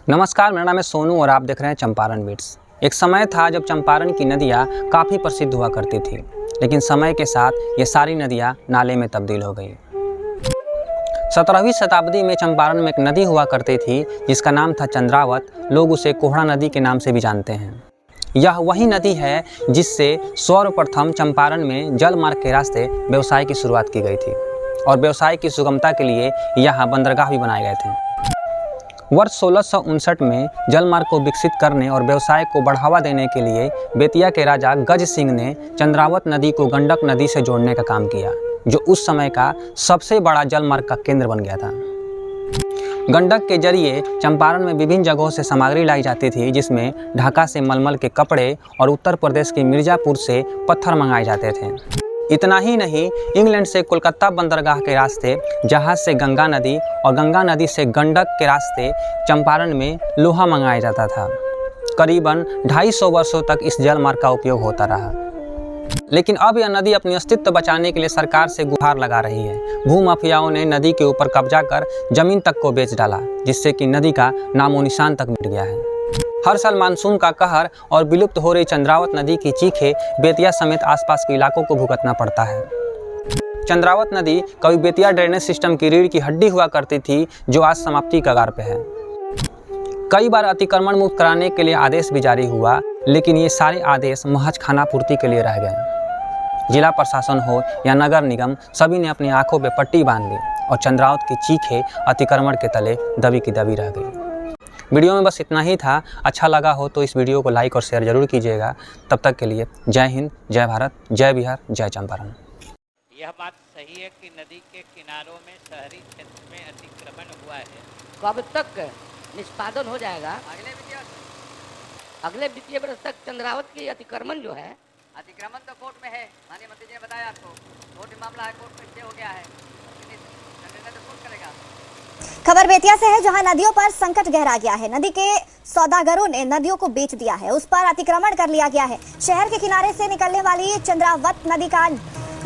नमस्कार, मेरा नाम है सोनू और आप देख रहे हैं चंपारण बीट्स। एक समय था जब चंपारण की नदियाँ काफ़ी प्रसिद्ध हुआ करती थी, लेकिन समय के साथ ये सारी नदियाँ नाले में तब्दील हो गई। 17वीं शताब्दी में चंपारण में एक नदी हुआ करती थी जिसका नाम था चंद्रावत। लोग उसे कोहड़ा नदी के नाम से भी जानते हैं। यह वही नदी है जिससे सर्वप्रथम चंपारण में जल मार्ग के रास्ते व्यवसाय की शुरुआत की गई थी और व्यवसाय की सुगमता के लिए यहाँ बंदरगाह भी बनाए गए थे। वर्ष 1659 में जलमार्ग को विकसित करने और व्यवसाय को बढ़ावा देने के लिए बेतिया के राजा गज सिंह ने चंद्रावत नदी को गंडक नदी से जोड़ने का काम किया, जो उस समय का सबसे बड़ा जलमार्ग का केंद्र बन गया था। गंडक के जरिए चंपारण में विभिन्न जगहों से सामग्री लाई जाती थी, जिसमें ढाका से मलमल के कपड़े और उत्तर प्रदेश के मिर्ज़ापुर से पत्थर मंगाए जाते थे। इतना ही नहीं, इंग्लैंड से कोलकाता बंदरगाह के रास्ते जहाज़ से गंगा नदी और गंगा नदी से गंडक के रास्ते चंपारण में लोहा मंगाया जाता था। करीबन 250 वर्षों तक इस जलमार्ग का उपयोग होता रहा, लेकिन अब यह नदी अपनी अस्तित्व बचाने के लिए सरकार से गुहार लगा रही है। भूमाफियाओं ने नदी के ऊपर कब्जा कर जमीन तक को बेच डाला, जिससे कि नदी का नामो निशान तक मिट गया है। हर साल मानसून का कहर और विलुप्त हो रही चंद्रावत नदी की चीखें बेतिया समेत आसपास के इलाकों को भुगतना पड़ता है। चंद्रावत नदी कभी बेतिया ड्रेनेज सिस्टम की रीढ़ की हड्डी हुआ करती थी, जो आज समाप्ति कगार पे है। कई बार अतिक्रमण मुक्त कराने के लिए आदेश भी जारी हुआ, लेकिन ये सारे आदेश महज खानापूर्ति के लिए रह गए। जिला प्रशासन हो या नगर निगम, सभी ने अपनी आंखों पे पट्टी बांध ली और चंद्रावत की चीखें अतिक्रमण के तले दबी की दबी रह गई। वीडियो में बस इतना ही था। अच्छा लगा हो तो इस वीडियो को लाइक और शेयर जरूर कीजिएगा। तब तक के लिए जय हिंद, जय भारत, जय बिहार, जय चंपारण। यह बात सही है कि नदी के किनारों में शहरी क्षेत्र में अतिक्रमण हुआ है। कब तक निष्पादन हो जाएगा? अगले वित्तीय वर्ष तक चंद्रावत की अतिक्रमण जो है, अतिक्रमण तो कोर्ट में है। माननीय मंत्री जी ने बताया आपको, कोर्ट में मामला है, कोर्ट में स्टे हो गया है, तो कोर्ट करेगा। खबर बेतिया से है, जहां नदियों पर संकट गहरा गया है। नदी के सौदागरों ने नदियों को बेच दिया है, उस पर अतिक्रमण कर लिया गया है। शहर के किनारे से निकलने वाली चंद्रावत नदी का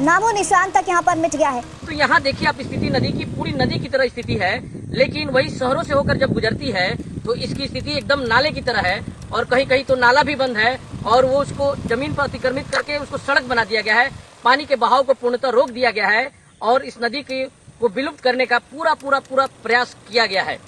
नामो निशान तक यहां पर मिट गया है। तो यहाँ देखिए आप, स्थिति नदी की पूरी नदी की तरह स्थिति है, लेकिन वही शहरों से होकर जब गुजरती है तो इसकी स्थिति एकदम नाले की तरह है। और कहीं कहीं तो नाला भी बंद है और वो उसको जमीन पर अतिक्रमित करके उसको सड़क बना दिया गया है। पानी के बहाव को पूर्णतः रोक दिया गया है और इस नदी को विलुप्त करने का पूरा प्रयास किया गया है।